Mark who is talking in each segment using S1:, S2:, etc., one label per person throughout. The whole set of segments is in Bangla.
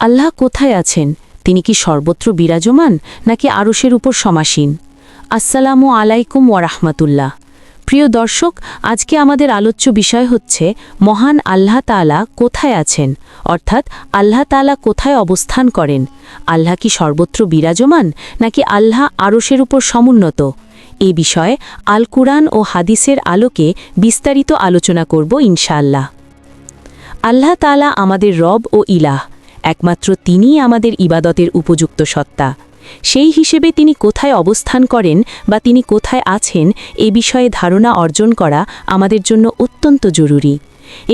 S1: আল্লাহ কোথায় আছেন? তিনি কি সর্বত্র বিরাজমান নাকি আরশের উপর সমাসীন? আসসালামু আলাইকুম ওয়ারাহমাতুল্লাহ। প্রিয় দর্শক, আজকে আমাদের আলোচ্য বিষয় হচ্ছে মহান আল্লাহ তাআলা কোথায় আছেন, অর্থাৎ আল্লাহ তাআলা কোথায় অবস্থান করেন। আল্লাহ কি সর্বত্র বিরাজমান নাকি আল্লাহ আরশের উপর সমুন্নত? এই বিষয়ে আল কুরআন ও হাদিসের আলোকে বিস্তারিত আলোচনা করব ইনশাআল্লাহ। আল্লাহ তাআলা আমাদের রব ও ইলাহ, একমাত্র তিনিই আমাদের ইবাদতের উপযুক্ত সত্তা। সেই হিসেবে তিনি কোথায় অবস্থান করেন বা তিনি কোথায় আছেন এ বিষয়ে ধারণা অর্জন করা আমাদের জন্য অত্যন্ত জরুরি।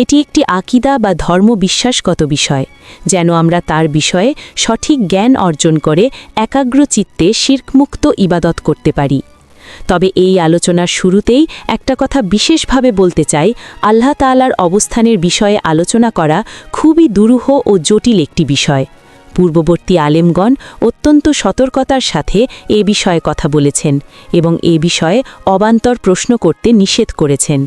S1: এটি একটি আকীদা বা ধর্ম বিশ্বাসগত বিষয়, যেন আমরা তার বিষয়ে সঠিক জ্ঞান অর্জন করে একাগ্র চিত্তে শিরকমুক্ত ইবাদত করতে পারি। তবে এই আলোচনার শুরুতেই একটা কথা বিশেষভাবে বলতে চাই, আল্লাহ তাআলার অবস্থানের বিষয়ে আলোচনা করা খুবই দুরূহ ও জটিল একটি বিষয়। পূর্ববর্তী আলেমগণ অত্যন্ত সতর্কতার সাথে এ বিষয়ে কথা বলেছেন এবং এ বিষয়ে অবান্তর প্রশ্ন করতে নিষেধ করেছেন।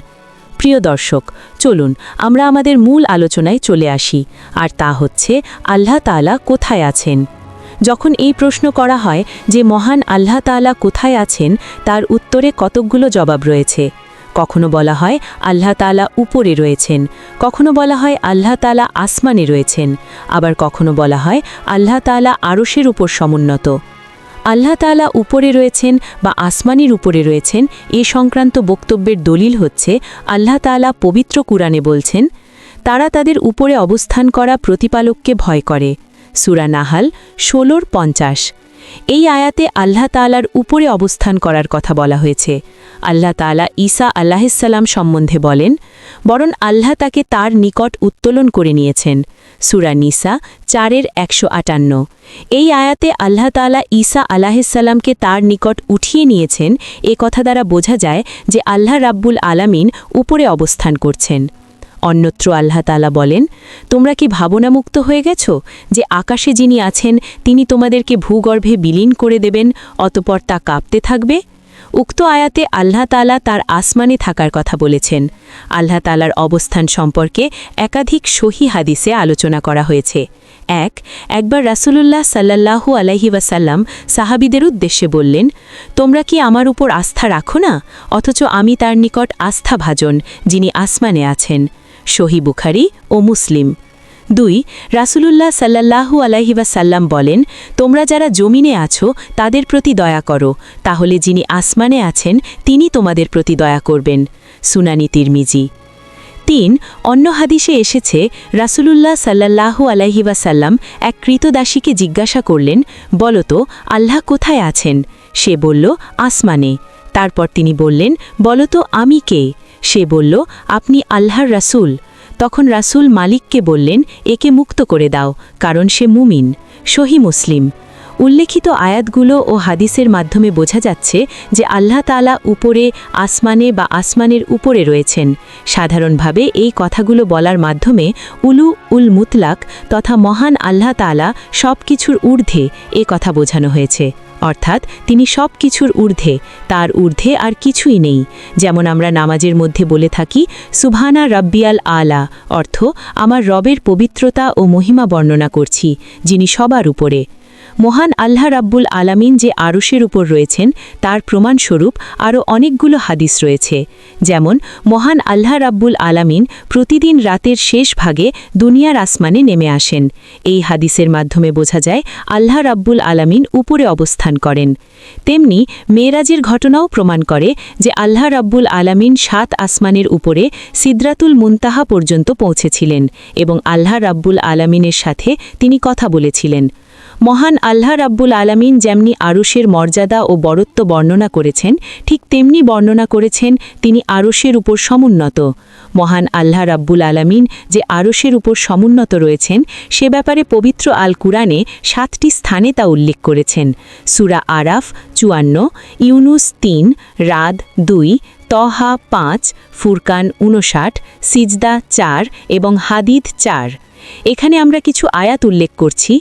S1: প্রিয় দর্শক, চলুন আমরা আমাদের মূল আলোচনায় চলে আসি, আর তা হচ্ছে আল্লাহ তাআলা কোথায় আছেন। যখন এই প্রশ্ন করা হয় যে মহান আল্লাহ তাআলা কোথায় আছেন, তার উত্তরে কতকগুলো জবাব রয়েছে। কখনো বলা হয় আল্লাহ তাআলা উপরে রয়েছেন, কখনো বলা হয় আল্লাহ তাআলা আসমানে রয়েছেন, আবার কখনো বলা হয় আল্লাহ তাআলা আরশের উপর সমুন্নত। আল্লাহ তাআলা উপরে রয়েছেন বা আসমানের উপরে রয়েছেন এ সংক্রান্ত বক্তব্যের দলিল হচ্ছে আল্লাহ তাআলা পবিত্র কুরআনে বলছেন, তারা তাদের উপরে অবস্থান করা প্রতিপালককে ভয় করে। সূরা নাহাল 16:50। এই আয়াতে আল্লাহ তাআলার উপরে অবস্থান করার কথা বলা হয়েছে। আল্লাহ তাআলা ঈসা আলাইহিসসালাম সম্বন্ধে বলেন, বরং আল্লাহ তাকে তার নিকট উত্তোলন করে নিয়েছেন। সূরা নিসা 4:158। এই আয়াতে আল্লাহ তাআলা ঈসা আলাইহিসসালামকে তার নিকট উঠিয়ে নিয়েছেন এ কথা দ্বারা বোঝা যায় যে আল্লাহ রাব্বুল আলামিন উপরে অবস্থান করছেন। অন্যত্র আল্লাহ তাআলা বলেন, তোমরা কি ভাবনামুক্ত হয়ে গেছ যে আকাশে যিনি আছেন তিনি তোমাদেরকে ভূগর্ভে বিলীন করে দেবেন, অতঃপর তা কাঁপতে থাকবে? উক্ত আয়াতে আল্লাহ তাআলা তার আসমানে থাকার কথা বলেছেন। আল্লাহ তাআলার অবস্থান সম্পর্কে একাধিক সহিহ হাদিসে আলোচনা করা হয়েছে। একবার রাসূলুল্লাহ সাল্লাল্লাহু আলাইহি ওয়াসাল্লাম সাহাবীদের উদ্দেশ্যে বললেন, তোমরা কি আমার উপর আস্থা রাখো না, অথচ আমি তার নিকট আস্থাভাজন যিনি আসমানে আছেন। সহিহ বুখারী ও মুসলিম। রাসূলুল্লাহ সাল্লাল্লাহু আলাইহি ওয়াসাল্লাম বলেন, তোমরা যারা জমিনে আছো তাদের প্রতি দয়া করো, তাহলে যিনি আসমানে আছেন তিনি তোমাদের প্রতি দয়া করবেন। সুনানি তিরমিজি। অন্য হাদিসে এসেছে, রাসূলুল্লাহ সাল্লাল্লাহু আলাইহি ওয়াসাল্লাম এক কৃতদাসীকে জিজ্ঞাসা করলেন, বলো তো আল্লাহ কোথায় আছেন? সে বলল, আসমানে। তারপর তিনি বললেন, বলো তো আমি কে? সে বলল, আপনি আল্লাহর রাসূল। তখন রাসূল মালিককে বললেন, একে মুক্ত করে দাও, কারণ সে মুমিন। সহিহ মুসলিম। উল্লেখিত আয়াতগুলো ও হাদিসের মাধ্যমে বোঝা যাচ্ছে যে আল্লাহ তাআলা উপরে, আসমানে বা আসমানের উপরে রয়েছেন। সাধারণভাবে এই কথাগুলো বলার মাধ্যমে উল মুতলাক তথা মহান আল্লাহ তাআলা সব কিছুর ঊর্ধ্বে এ কথা বোঝানো হয়েছে, অর্থাৎ তিনি সব কিছুর ঊর্ধ্বে, তার ঊর্ধ্বে আর কিছুই নেই। যেমন আমরা নামাজের মধ্যে বলে থাকি, সুবহানা রাব্বিয়াল আলা, অর্থ আমার রবের পবিত্রতা ও মহিমা বর্ণনা করছি, যিনি সবার উপরে। মহান আল্লাহ রাব্বুল আলামিন যে আরশের উপর রয়েছেন তার প্রমাণস্বরূপ আরও অনেকগুলো হাদিস রয়েছে। যেমন মহান আল্লাহ রাব্বুল আলামিন প্রতিদিন রাতের শেষ ভাগে দুনিয়ার আসমানে নেমে আসেন। এই হাদিসের মাধ্যমে বোঝা যায় আল্লাহ রাব্বুল আলামিন উপরে অবস্থান করেন। তেমনি মেরাজের ঘটনাও প্রমাণ করে যে আল্লাহ রাব্বুল আলামিন 7 আসমানের উপরে সিদরাতুল মুনতাহা পর্যন্ত পৌঁছেছিলেন এবং আল্লাহ রাব্বুল আলামিনের সাথে তিনি কথা বলেছিলেন। মহান আল্লাহ রাব্বুল আলামিন যেমনি আরশের মর্যাদা ও বরত্ব বর্ণনা করেছেন, ঠিক তেমনি বর্ণনা করেছেন তিনি আরশের উপর সমুন্নত। মহান আল্লাহ রাব্বুল আলামিন যে আরশের উপর সমুন্নত রয়েছেন সে ব্যাপারে পবিত্র আল কুরআনে 7টি স্থানে তা উল্লেখ করেছেন। সূরা আরাফ 54, ইউনুস 3, রাদ 2, তহা 5, ফুরকান 59, সিজদা 4 এবং হাদিদ 4। এখানে আমরা কিছু আয়াত উল্লেখ করছি।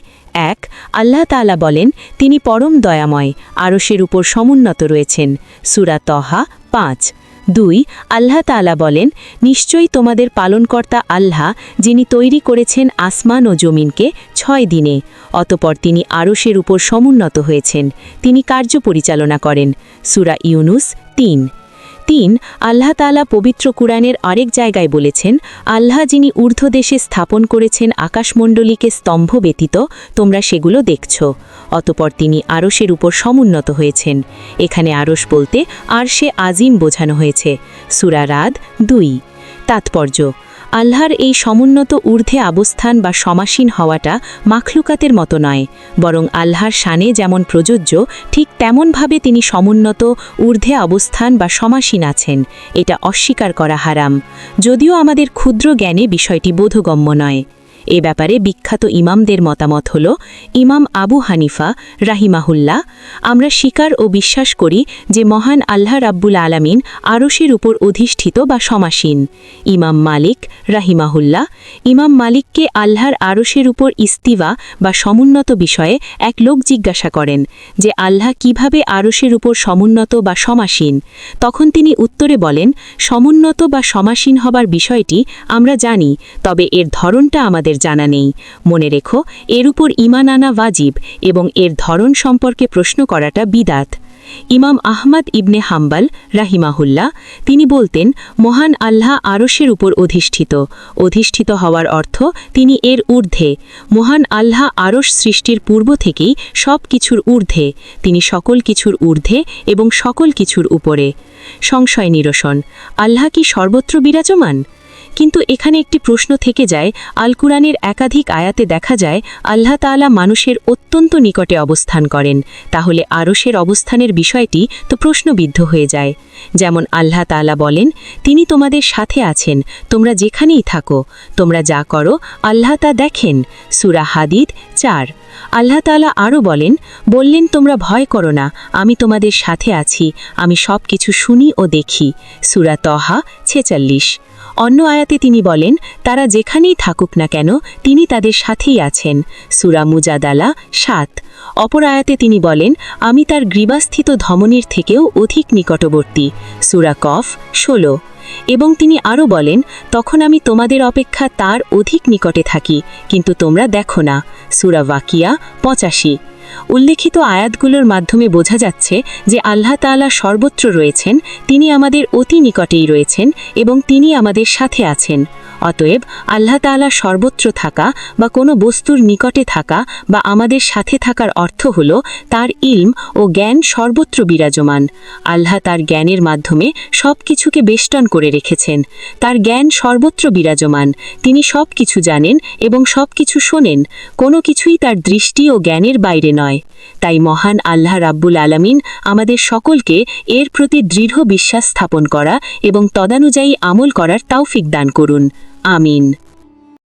S1: আল্লাহ তাআলা বলেন, তিনি পরম দয়াময়, আরশের উপর সমুন্নত রয়েছেন। সূরা তহা 5। 2 আল্লাহ তাআলা বলেন, নিশ্চয়ই তোমাদের পালনকর্তা আল্লাহ, যিনি তৈরি করেছেন আসমান ও জমিনকে 6 দিনে, অতঃপর তিনি আরশের উপর সমুন্নত হয়েছেন, তিনি কার্য পরিচালনা করেন। সূরা ইউনুস 3 আল্লাহ তাআলা পবিত্র কুরআনের আরেক জায়গায় বলেছেন, আল্লাহ যিনি ঊর্ধ্বদেশে স্থাপন করেছেন আকাশমণ্ডলীকে স্তম্ভ ব্যতীত, তোমরা সেগুলো দেখছ, অতঃপর তিনি আরশের উপর সমুন্নত হয়েছেন। এখানে আরশ বলতে আরশে আজিম বোঝানো হয়েছে। সূরা রাদ 2। তাৎপর্য: আল্লাহর এই সমুন্নত ঊর্ধ্বে অবস্থান বা সমাসীন হওয়াটা মাখলুকাতের মতো নয়, বরং আল্লাহর শানে যেমন প্রযোজ্য ঠিক তেমনভাবে তিনি সমুন্নত ঊর্ধ্বে অবস্থান বা সমাসীন আছেন। এটা অস্বীকার করা হারাম, যদিও আমাদের ক্ষুদ্র জ্ঞানে বিষয়টি বোধগম্য নয়। এ ব্যাপারে বিখ্যাত ইমামদের মতামত হল ইমাম আবু হানিফা রাহিমাহুল্লাহ, আমরা স্বীকার ও বিশ্বাস করি যে মহান আল্লাহ রাব্বুল আলামিন আরশের উপর অধিষ্ঠিত বা সমাসীন। ইমাম মালিক রাহিমাহুল্লাহ, ইমাম মালিককে আল্লাহর আরশের উপর ইস্তিওয়া বা সমুন্নত বিষয়ে এক লোক জিজ্ঞাসা করেন যে আল্লাহ কিভাবে আরশের উপর সমুন্নত বা সমাসীন। তখন তিনি উত্তরে বলেন, সমুন্নত বা সমাসীন হবার বিষয়টি আমরা জানি, তবে এর ধরনটা আমাদের জানা নেই। মনে রেখো, এর উপর ঈমান আনা ওয়াজিব এবং এর ধরন সম্পর্কে প্রশ্ন করাটা বিদাত। ইমাম আহমদ ইবনে হাম্বল রাহিমাহুল্লাহ, তিনি বলতেন, মহান আল্লাহ আরশের উপর অধিষ্ঠিত হওয়ার অর্থ তিনি এর ঊর্ধ্বে। মহান আল্লাহ আরশ সৃষ্টির পূর্ব থেকেই সব কিছুর ঊর্ধ্বে, তিনি সকল কিছুর ঊর্ধ্বে এবং সকল কিছুর উপরে। সংশয় নিরসন: আল্লাহ কি সর্বত্র বিরাজমান? কিন্তু এখানে একটি প্রশ্ন থেকে যায়। আল কুরআনের একাধিক আয়াতে দেখা যায় আল্লাহ তাআলা মানুষের অত্যন্ত নিকটে অবস্থান করেন, তাহলে আরশের অবস্থানের বিষয়টি তো প্রশ্নবিদ্ধ হয়ে যায়। যেমন আল্লাহ তাআলা বলেন, তিনি তোমাদের সাথে আছেন, তোমরা যেখানেই থাকো, তোমরা যা করো আল্লাহ তা দেখেন। সূরা হাদীদ 4। আল্লাহ তাআলা আরও বললেন, তোমরা ভয় করো না, আমি তোমাদের সাথে আছি, আমি সব কিছু শুনি ও দেখি। সূরা তহা 46। অন্য আয়াতে তিনি বলেন, তারা যেখানেই থাকুক না কেন তিনি তাদের সাথেই আছেন। সূরা মুজাদালা 7। অপর আয়াতে তিনি বলেন, আমি তার গ্রীবাস্থিত ধমনীর থেকেও অধিক নিকটবর্তী। সূরা কফ 16। এবং তিনি আরও বলেন, তখন আমি তোমাদের অপেক্ষা তার অধিক নিকটে থাকি, কিন্তু তোমরা দেখো না। সূরা ওয়াকিয়া 85। উল্লেখিত আয়াতগুলোর মাধ্যমে বোঝা যাচ্ছে যে আল্লাহ তাআলা সর্বত্র রয়েছেন, তিনি আমাদের অতি নিকটেই রয়েছেন এবং তিনি আমাদের সাথে আছেন। অতএব আল্লাহ তাআলা সর্বত্র থাকা বা কোনো বস্তুর নিকটে থাকা বা আমাদের সাথে থাকার অর্থ হল তার ইলম ও জ্ঞান সর্বত্র বিরাজমান। আল্লাহ তার জ্ঞানের মাধ্যমে সব কিছুকে বেষ্টন করে রেখেছেন। তার জ্ঞান সর্বত্র বিরাজমান, তিনি সব কিছু জানেন এবং সব কিছু শোনেন, কোনো কিছুই তার দৃষ্টি ও জ্ঞানের বাইরে নয়। তাই মহান আল্লাহ রাব্বুল আলামিন আমাদের সকলকে এর প্রতি দৃঢ় বিশ্বাস স্থাপন করা এবং তদানুযায়ী আমল করার তৌফিক দান করুন। আমিন।